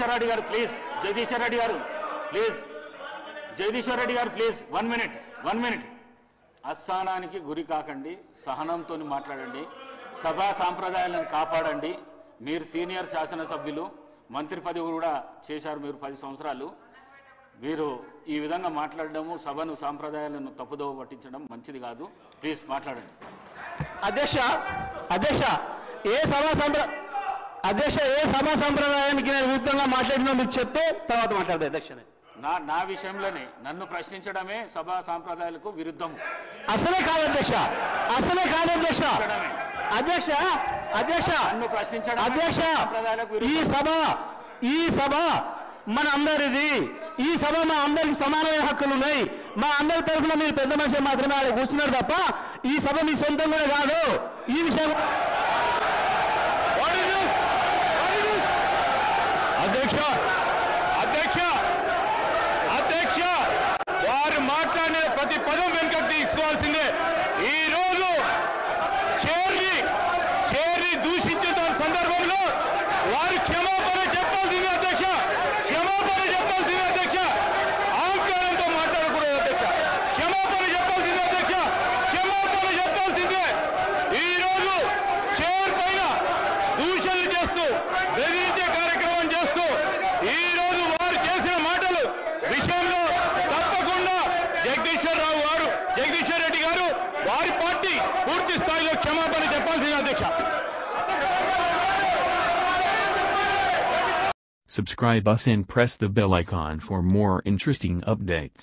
జగదీశ్వర్ రెడ్డి గారు ప్లీజ్, జగదీశ్వర్ రెడ్డి గారు ప్లీజ్, జగదీశ్వర్ రెడ్డి గారు ప్లీజ్ 1 మినిట్. అస్థానానికి గురి కాకండి, సహనంతో మాట్లాడండి, సభా సాంప్రదాయాలను కాపాడండి. మీరు సీనియర్ శాసనసభ్యులు, మంత్రి పదవి కూడా చేశారు మీరు 10 సంవత్సరాలు. మీరు ఈ విధంగా మాట్లాడడము, సభను సాంప్రదాయాలను తప్పుదోవ పట్టించడం మంచిది కాదు. ప్లీజ్ మాట్లాడండి. అధ్యక్ష ఏ సభా సంప్రదాయానికి నేను విరుద్ధంగా మాట్లాడినా మీరు చెప్తే తర్వాత మాట్లాడదు అధ్యక్ష. నా విషయంలోనే నన్ను ప్రశ్నించడమే సభా సాంప్రదాయాలకు విరుద్ధము. అసలే కాదు అధ్యక్ష. నన్ను ప్రశ్నించడం ఈ సభ మన అందరిది. ఈ సభ మా అందరికి సమానమైన హక్కులు ఉన్నాయి. మా అందరి తరఫున మీరు పెద్ద మనిషి మాత్రమే ఆడ కూర్చున్నారు తప్ప ఈ సభ మీ సొంతం కూడా కాదు. ఈ విషయం అధ్యక్ష వారు మాట్లాడిన ప్రతి పదం వెనుకకు తీసుకోవాల్సిందే. ఈ రోజు చేరి దూషించిన సందర్భంలో వారు క్షమాపణ చెప్పాల్సిందే అధ్యక్ష. ఆంకారంతో మాట్లాడకూడదు అధ్యక్ష. క్షమాపణ చెప్పాల్సిందే. ఈ రోజు చైర్ పైన దూషణలు చేస్తూ బెదిరించే కార్యక్రమం చేస్తూ ఈ రోజు వారు చేసిన మాటలు విషయంలో తప్పకుండా జగదీశ్వర్ రెడ్డి గారు వారి పార్టీ పూర్తి స్థాయిలో క్షమాపణ చెప్పాల్సింది అధ్యక్ష. Subscribe us and press the bell icon for more interesting updates.